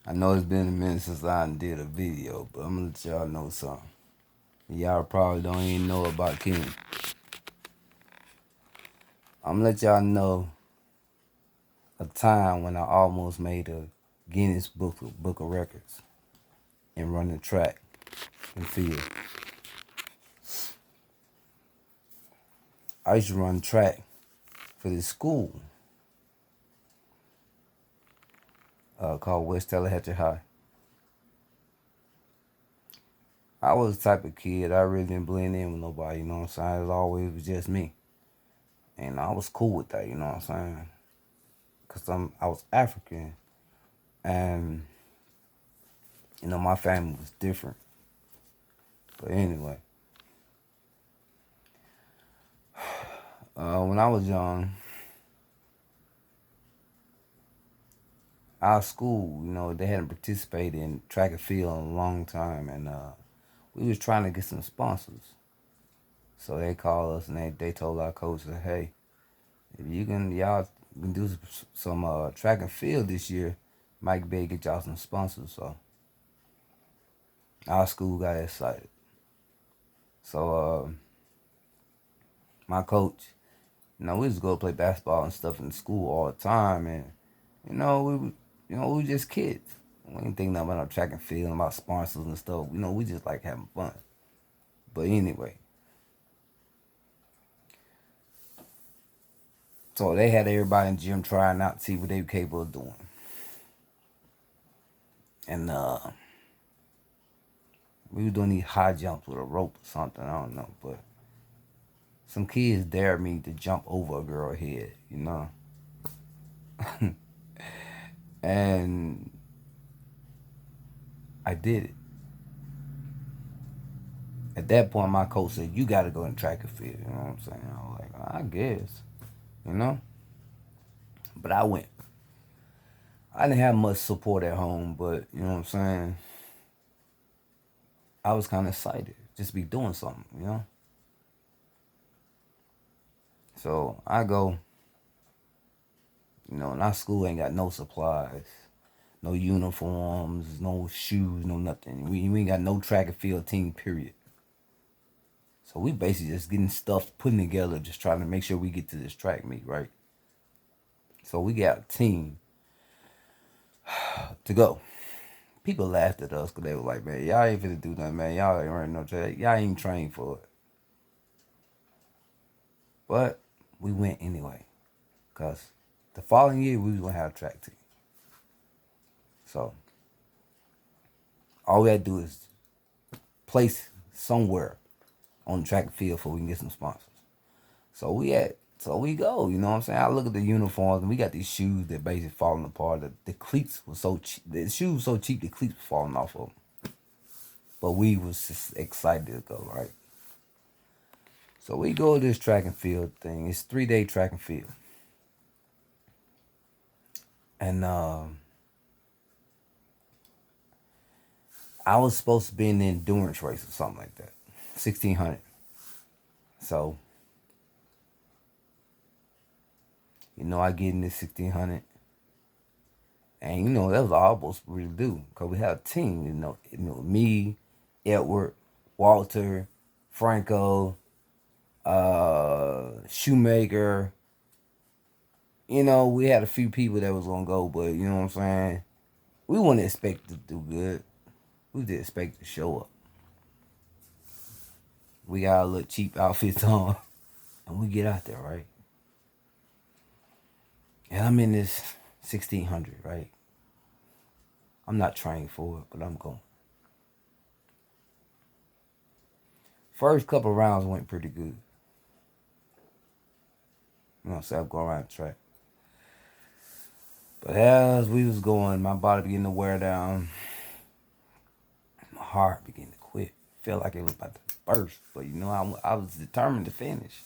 I know it's been a minute since I did a video, but I'm gonna let y'all know something. Y'all probably don't even know about King. I'm gonna let y'all know a time when I almost made a Guinness Book of Records and running track and field. I used to run track for this school called West Tallahatchie High. I was the type of kid, I really didn't blend in with nobody, you know what I'm saying? It always was just me. And I was cool with that, you know what I'm saying? Because I was African. And, you know, my family was different. But anyway, when I was young, our school, you know, they hadn't participated in track and field in a long time. And we was trying to get some sponsors. So they called us and they told our coach that, hey, if y'all can do some track and field this year, might be able to get y'all some sponsors. So our school got excited. So my coach, you know, we just go play basketball and stuff in school all the time, and we were just kids. We didn't think nothing about no track and field, about sponsors and stuff. You know, we just like having fun. But anyway, so they had everybody in the gym trying out to see what they were capable of doing. And we were doing these high jumps with a rope or something, I don't know. But some kids dared me to jump over a girl's head, you know. And I did it. At that point, my coach said, you got to go in track and field. You know what I'm saying? I was like, I guess, you know. But I went. I didn't have much support at home, but you know what I'm saying? I was kind of excited just to be doing something, you know? So I go, you know, and our school ain't got no supplies, no uniforms, no shoes, no nothing. We ain't got no track and field team, period. So we basically just getting stuff putting together, just trying to make sure we get to this track meet, right? So we got a team to go. People laughed at us because they were like, man, y'all ain't finna do nothing, man. Y'all ain't running no track. Y'all ain't trained for it. But we went anyway. Because the following year, we was going to have a track team. So all we had to do is place somewhere on the track and field before we can get some sponsors. So we go, you know what I'm saying? I look at the uniforms and we got these shoes that basically falling apart. The cleats were so cheap. The shoes were so cheap, the cleats were falling off of them. But we was just excited to go, right? So we go to this track and field thing. It's 3-day track and field. And I was supposed to be in the endurance race or something like that. 1600. So, you know, I get in this 1600. And, you know, that was all I was supposed to really do. Because we had a team, you know, me, Edward, Walter, Franco, Shoemaker. You know, we had a few people that was going to go, but, you know what I'm saying? We wouldn't expect to do good. We did expect to show up. We got a little cheap outfits on. And we get out there, right? And I'm in this 1600, right? I'm not trained for it, but I'm going. First couple rounds went pretty good. You know, so I'm going around the track. But as we was going, my body began to wear down. My heart began to quit. Felt like it was about to burst. But you know, I was determined to finish.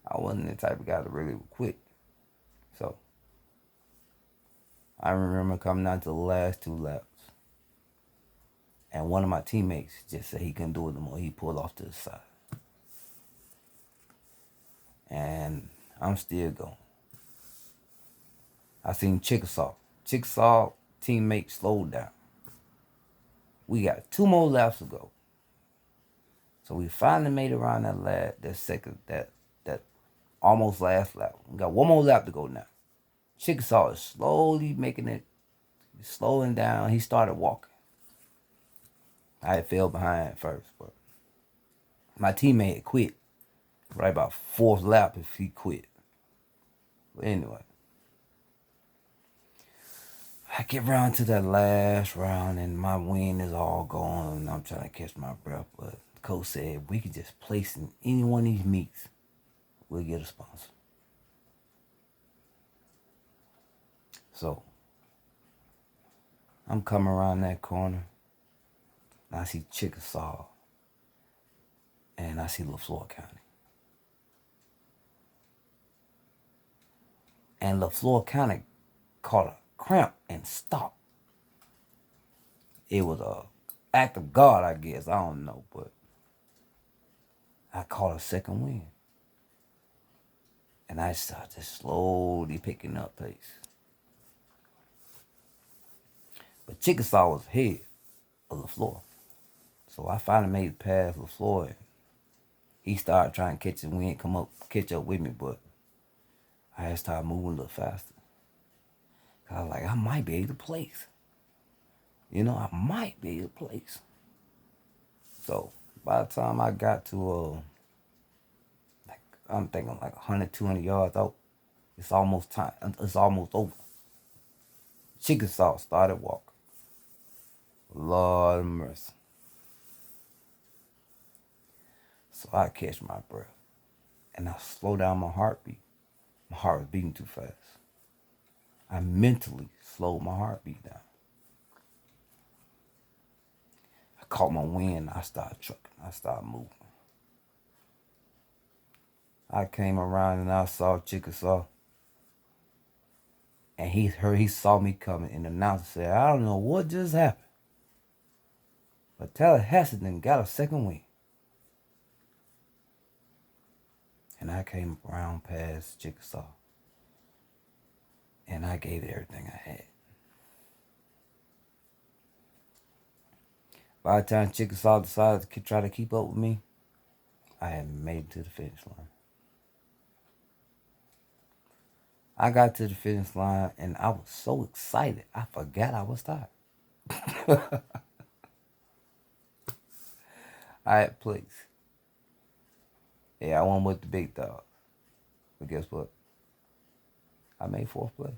I wasn't the type of guy to really quit. So I remember coming down to the last 2 laps. And one of my teammates just said he couldn't do it no more. He pulled off to the side. And I'm still going. I seen Chickasaw. Chickasaw teammate slowed down. We got 2 more laps to go. So we finally made it around that almost last lap. We got 1 more lap to go now. Chickasaw is slowly making it, slowing down. He started walking. I had fell behind first, but my teammate had quit right about 4th lap if he quit. But anyway, I get around to that last round and my wind is all gone and I'm trying to catch my breath. But the coach said we could just place in any one of these meets, we'll get a sponsor. So I'm coming around that corner and I see Chickasaw and I see LaFleur County. And LaFleur County caught a cramp and stopped. It was a act of God, I guess. I don't know, but I caught a second wind. And I started slowly picking up pace. But Chickasaw was ahead of LaFleur. So I finally made it past LaFleur. And he started trying to catch the wind, catch up with me, but I had to start moving a little faster. Cause I was like, I might be able to place. I might be able to place. So by the time I got to I'm thinking like 100, 200 yards out, it's almost time. It's almost over. Chickasaw started walking. Lord of mercy. So I catch my breath and I slow down my heartbeat. My heart was beating too fast. I mentally slowed my heartbeat down. I caught my wind. I started trucking. I started moving. I came around and I saw Chickasaw. And he saw me coming and the announcer said, I don't know what just happened, but Tallahassee done got a second wind. And I came around past Chickasaw. And I gave it everything I had. By the time Chickasaw decided to try to keep up with me, I had made it to the finish line. I got to the finish line and I was so excited, I forgot I was tired. I had placed. Yeah, I won with the big dog. But guess what? I made 4th place.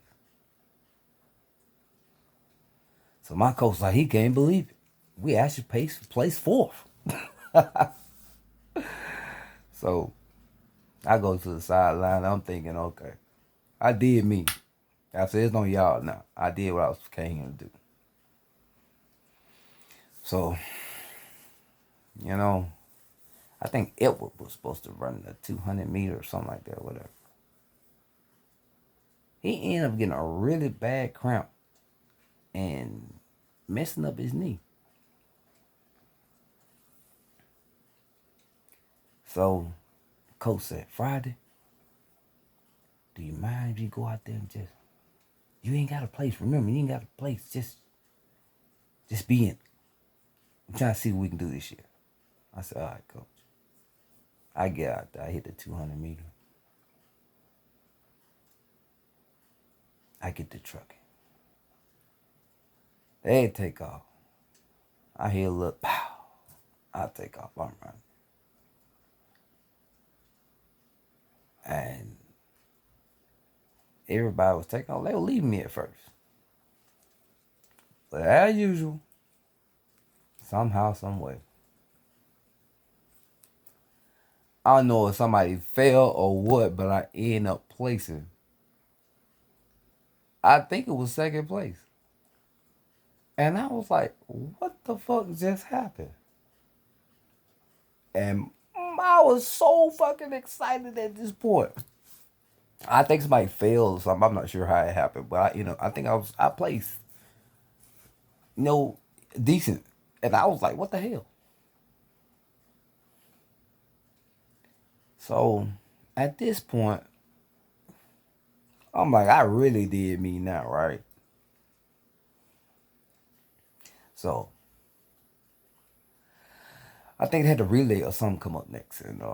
So my coach like, he can't believe it. We actually placed 4th. So I go to the sideline. I'm thinking, okay, I did me. I said, it's on y'all now. I did what I came here to do. So, I think Edward was supposed to run the 200 meter or something like that, whatever. He ended up getting a really bad cramp and messing up his knee. So, coach said, Friday, do you mind if you go out there and you ain't got a place. Remember, you ain't got a place. Just be in. I'm trying to see what we can do this year. I said, all right, coach. I get out there. I hit the 200 meter. I get the trucking. They take off. I hear a little pow. I take off. I'm running. And everybody was taking off. They were leaving me at first. But as usual, somehow, some way, I don't know if somebody fell or what, but I end up placing. I think it was 2nd place. And I was like, what the fuck just happened? And I was so fucking excited at this point. I think somebody failed or something. I'm not sure how it happened, but I think I placed, decent. And I was like, what the hell? So at this point, I'm like, I really did me now, right? So I think they had the relay or something come up next, and that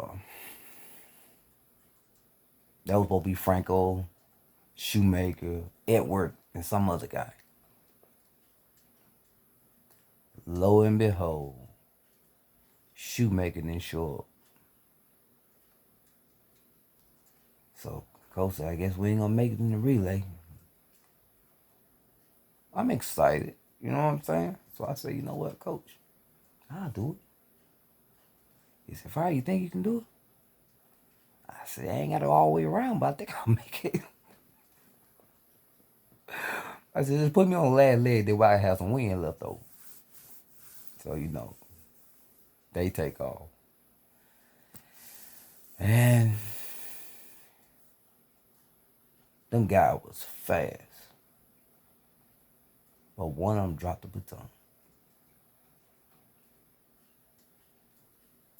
was supposed to be Franco, Shoemaker, Edward, and some other guy. Lo and behold, Shoemaker didn't show up. So Coach said, I guess we ain't gonna make it in the relay. I'm excited. You know what I'm saying? So I said, you know what, Coach? I'll do it. He said, Fire, you think you can do it? I said, I ain't got to go all the way around, but I think I'll make it. I said, just put me on the last leg, then I have some wind left over. So, they take off. And them guys was fast. But one of them dropped the baton.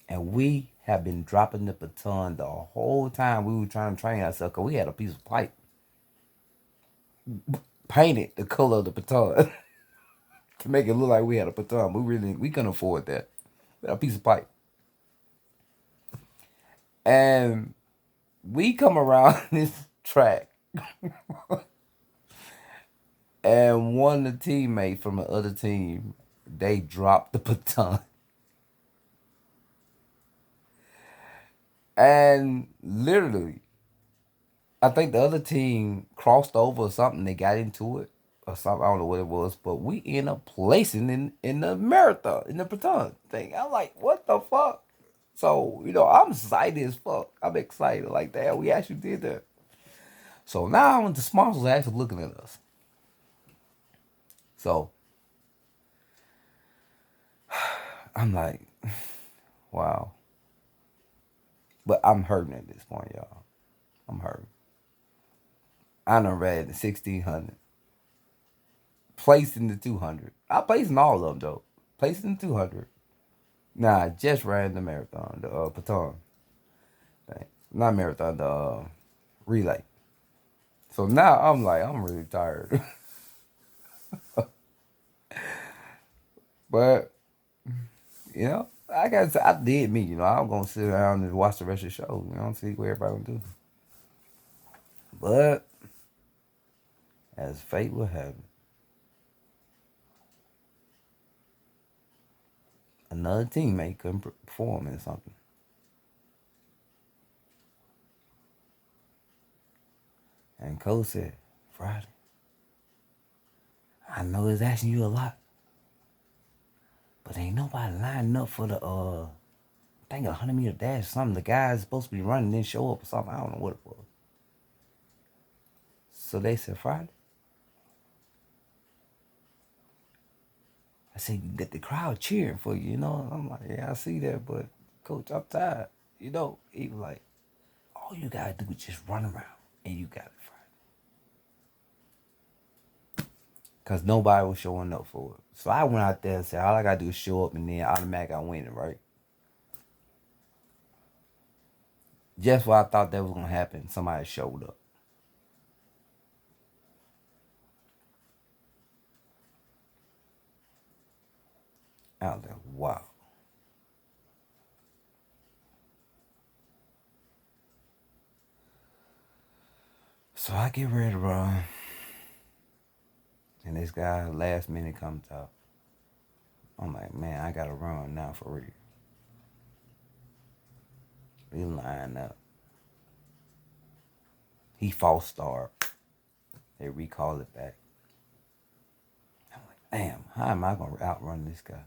And we have been dropping the baton the whole time we were trying to train ourselves, because we had a piece of pipe painted the color of the baton to make it look like we had a baton. We couldn't afford that. We had a piece of pipe. And we come around this track, and one of the teammates from the other team, they dropped the baton. And literally, I think the other team crossed over or something. They got into it or something. I don't know what it was, but we end up placing in the marathon, in the baton thing. I'm like, what the fuck? So, I'm excited as fuck. I'm excited like that. We actually did that. So now the sponsors are actually looking at us. So I'm like, wow. But I'm hurting at this point, y'all. I'm hurting. I done ran the 1600. Placed in the 200. I placed in all of them, though. Placed in the 200. Nah, I just ran the marathon, the baton thing. Not marathon, the relay. So now I'm like, I'm really tired. But, I did me, I'm going to sit down and watch the rest of the show, see what everybody gonna do. But, as fate would have it, another teammate couldn't perform in something. And Coach said, Friday, I know it's asking you a lot, but ain't nobody lining up for the, I think 100-meter dash or something. The guy's supposed to be running, didn't show up or something. I don't know what it was. So they said, Friday. I said, you get the crowd cheering for you, I'm like, yeah, I see that, but Coach, I'm tired. He was like, all you gotta do is just run around and you got it, Friday. Because nobody was showing up for it. So I went out there and said, all I gotta do is show up and then automatically I win it, right? Just what I thought that was gonna happen, somebody showed up. I was like, wow. So I get ready to run. And this guy last minute comes out. I'm like, man, I gotta run now for real. We line up. He false start. They recall it back. I'm like, damn, how am I gonna outrun this guy?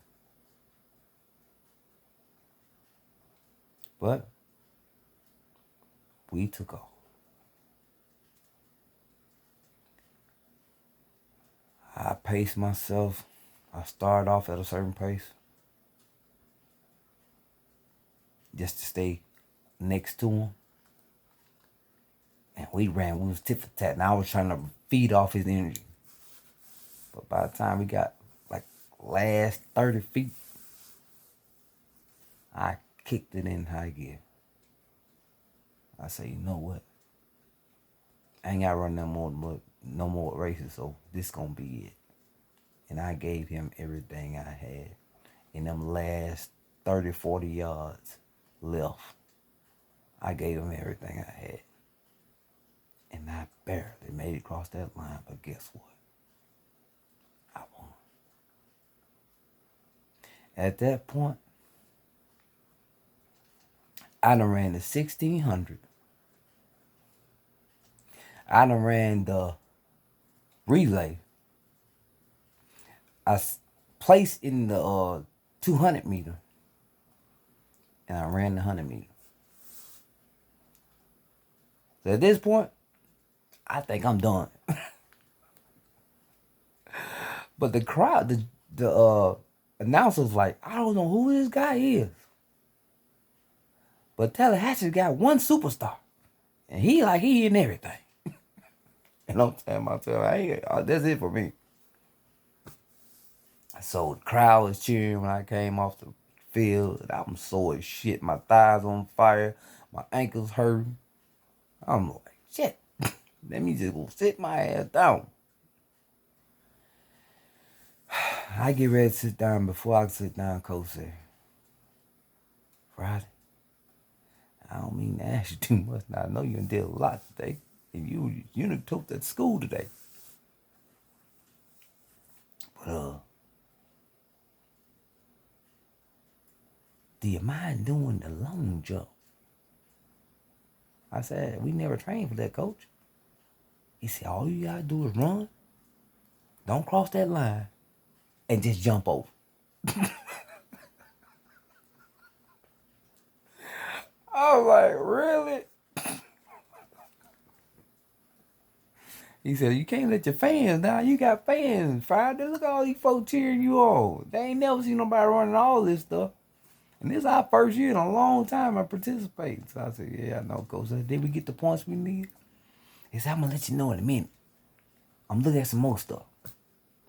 But we took off. I paced myself. I started off at a certain pace just to stay next to him. And we was tit for tat. And I was trying to feed off his energy. But by the time we got like last 30 feet, I kicked it in high gear. I say, you know what? I ain't got to run no more races, so this gonna be it. And I gave him everything I had. In them last 30, 40 yards left, I gave him everything I had. And I barely made it across that line, but guess what? I won. At that point, I done ran the 1600. I done ran the relay. I placed in the 200 meter, and I ran the 100 meter. So at this point, I think I'm done. But the crowd, the announcer's like, I don't know who this guy is, but Tallahassee got one superstar, and he in everything. And I'm telling myself, hey, that's it for me. So the crowd was cheering when I came off the field. I'm sore as shit. My thighs on fire. My ankles hurt. I'm like, shit. Let me just go sit my ass down. I get ready to sit down. Before I sit down, Coach said, Friday, I don't mean to ask you too much. Now, I know you did a lot today. And you took that school today. But do you mind doing the long jump? I said, we never trained for that, Coach. He said, all you gotta do is run. Don't cross that line. And just jump over. I was like, really? He said, you can't let your fans down. You got fans, Friday. Look at all these folks cheering you on. They ain't never seen nobody running all this stuff. And this is our first year in a long time I participate. So I said, yeah, I know, Coach. Did we get the points we need? He said, I'm going to let you know in a minute. I'm looking at some more stuff.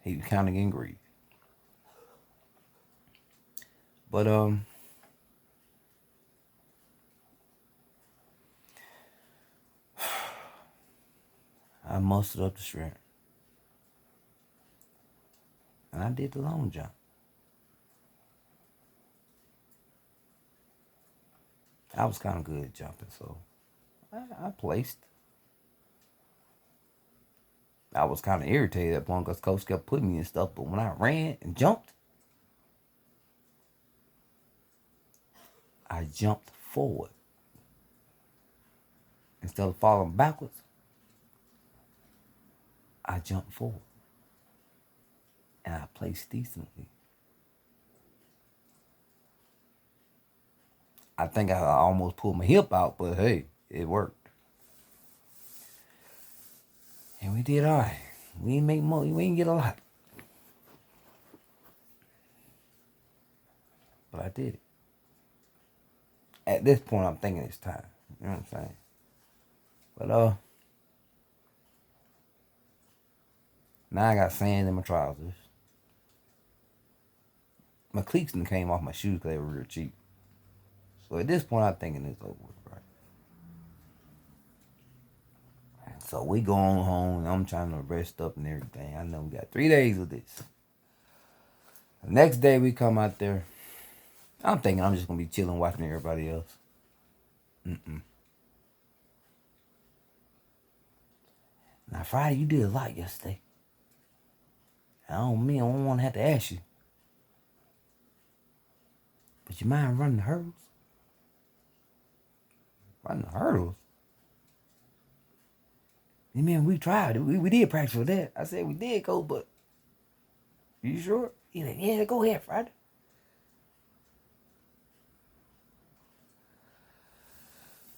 He was kind of getting greedy. But, I mustered up the strength. And I did the long jump. I was kind of good at jumping, so I placed. I was kind of irritated at that point because Coach kept putting me in stuff, but when I ran and jumped, I jumped forward. Instead of falling backwards, I jumped forward. And I placed decently. I think I almost pulled my hip out, but hey, it worked. And we did all right. We didn't make money. We didn't get a lot. But I did it. At this point, I'm thinking it's time. You know what I'm saying? But, now I got sand in my trousers. My cleats came off my shoes because they were real cheap. So at this point, I'm thinking it's over with, right? So we going home, and I'm trying to rest up and everything. I know we got 3 days of this. The next day we come out there. I'm thinking I'm just going to be chilling watching everybody else. Now, Friday, you did a lot yesterday. I don't want to have to ask you. But you mind running the hurdles? Running the hurdles? You mean we tried it? We did practice for that. I said we did, Coach, but you sure? He's like, yeah, go ahead, Friday.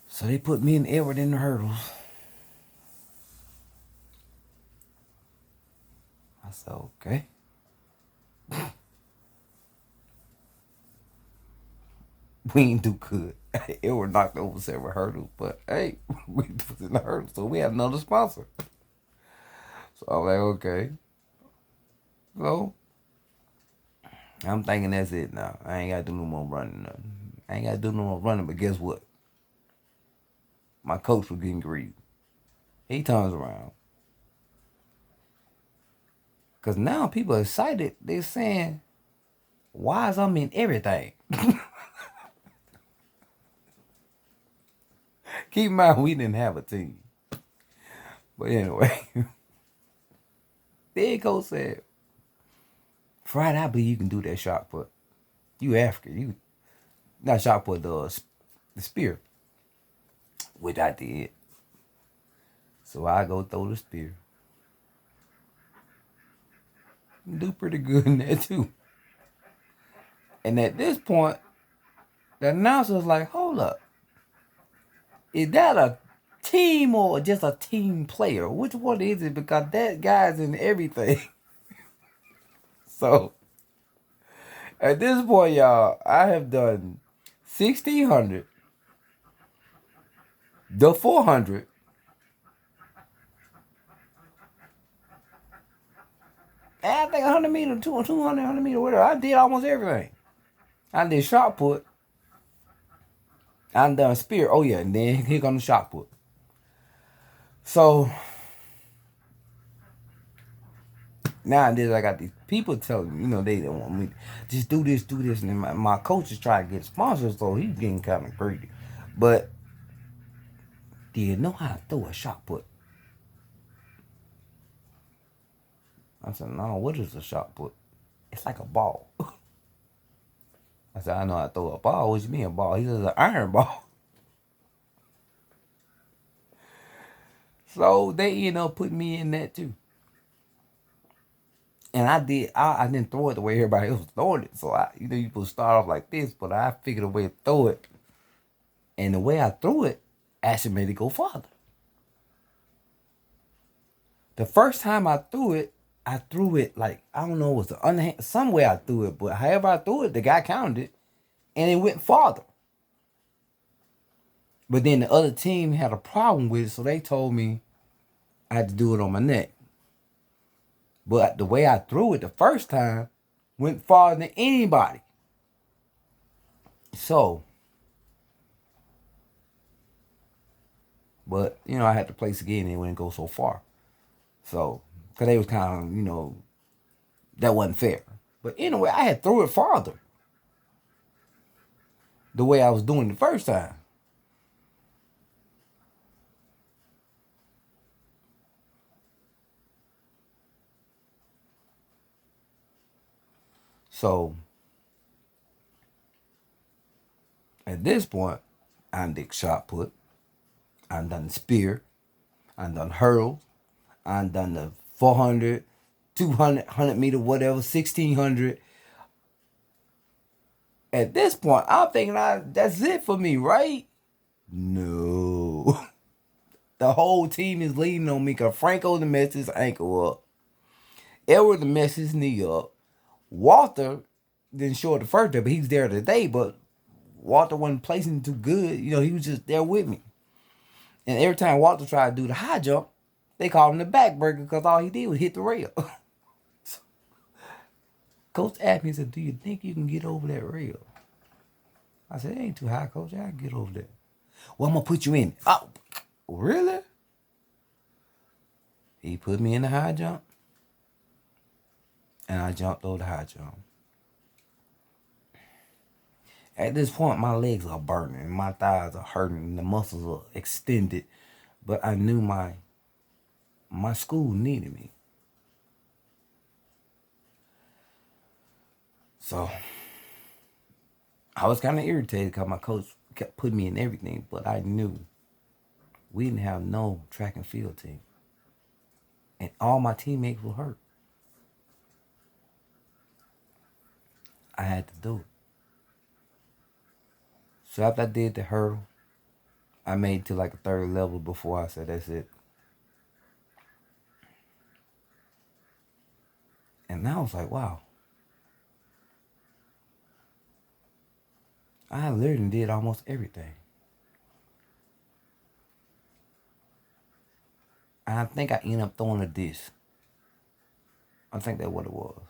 So they put me and Edward in the hurdles. I said, okay. We ain't do good. Edward knocked over several hurdles, but hey, we was in the hurdles, so we had another sponsor. So I'm like, okay. So I'm thinking that's it now. I ain't gotta do no more running. I ain't gotta do no more running, but guess what? My coach was getting greedy. He turns around. Cause now people are excited. They're saying, why is I'm in everything? Keep in mind we didn't have a team. But anyway, then coach said, Friday, I believe you can do that shot put. You African. You not shot put, the spear. Which I did. So I go throw the spear. Do pretty good in that too. And at this point, the announcer's like, hold up. Is that a team or just a team player? Which one is it? Because that guy's in everything. So at this point, y'all, I have done 1600, the 400, and I think 100 meter, 200, 100 meter, whatever. I did almost everything. I did shot put. I done spear. Oh yeah, and then here comes the shot put. So nowadays I got these people telling me, they don't want me to just do this, and then my coach is trying to get sponsors, so he's getting kind of greedy. But do you know how to throw a shot put? I said, no, what is a shot put? It's like a ball. I said, I know how to throw a ball. What you mean a ball? He says, an iron ball. So they end up putting me in that too. And I didn't throw it the way everybody else was throwing it. So you supposed to start off like this, but I figured a way to throw it. And the way I threw it actually made it go farther. The first time I threw it like, I don't know, it was the underhand, some way I threw it, but however I threw it, the guy counted it, and it went farther. But then the other team had a problem with it, so they told me I had to do it on my neck. But the way I threw it the first time went farther than anybody. So, but, I had to place again and it wouldn't go so far. So, because they was kind of, that wasn't fair. But anyway, I had threw it farther. The way I was doing the first time. So, at this point, I did shot put. I done spear. I done hurl. I done the 400, 200, 100 meter, whatever, 1600. At this point, I'm thinking that's it for me, right? No. The whole team is leaning on me because Franco the messed his ankle up. Edward the messed his knee up. Walter didn't show up the first day, but he was there today. But Walter wasn't placing too good. He was just there with me. And every time Walter tried to do the high jump, they called him the backbreaker because all he did was hit the rail. So, Coach asked me, he said, do you think you can get over that rail? I said, it ain't too high, Coach. I can get over that. Well, I'm going to put you in. Oh, really? He put me in the high jump. And I jumped over the high jump. At this point, my legs are burning. My thighs are hurting. The muscles are extended. But I knew my school needed me. So, I was kind of irritated because my coach kept putting me in everything. But I knew we didn't have no track and field team. And all my teammates were hurt. I had to do it. So after I did the hurdle, I made it to like a third level before I said, that's it. And I was like, wow. I literally did almost everything. I think I ended up throwing a disc. I think that's what it was.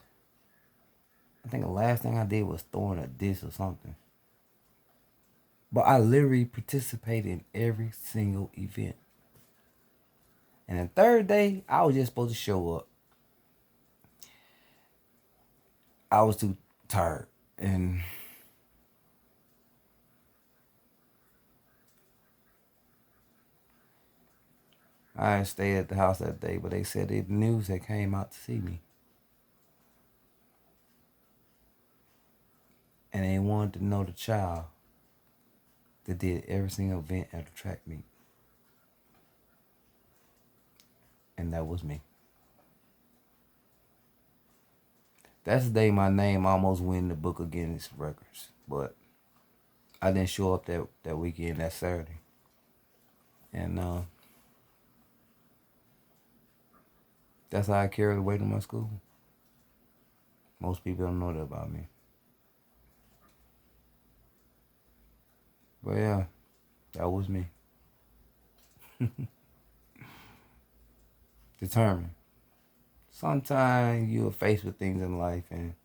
I think the last thing I did was throwing a disc or something. But I literally participated in every single event. And the third day, I was just supposed to show up. I was too tired. And I stayed at the house that day, but they said the news had came out to see me. And they wanted to know the child that did every single event at the track meet. And that was me. That's the day my name almost went in the book of Guinness records. But I didn't show up that weekend, that Saturday. And that's how I carried the weight of my school. Most people don't know that about me. But yeah, that was me. Determined. Sometimes you're faced with things in life and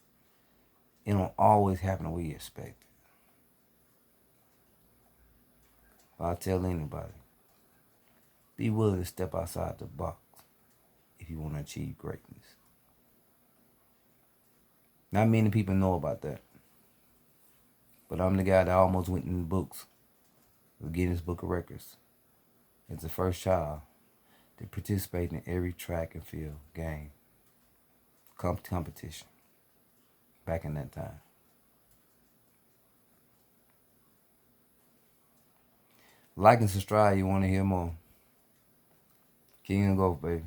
it don't always happen the way you expect it. But I tell anybody, be willing to step outside the box if you want to achieve greatness. Not many people know about that. But I'm the guy that almost went in the books, the Guinness Book of Records, as the first child to participate in every track and field game competition back in that time. Like and subscribe, you want to hear more. King and Golf, baby.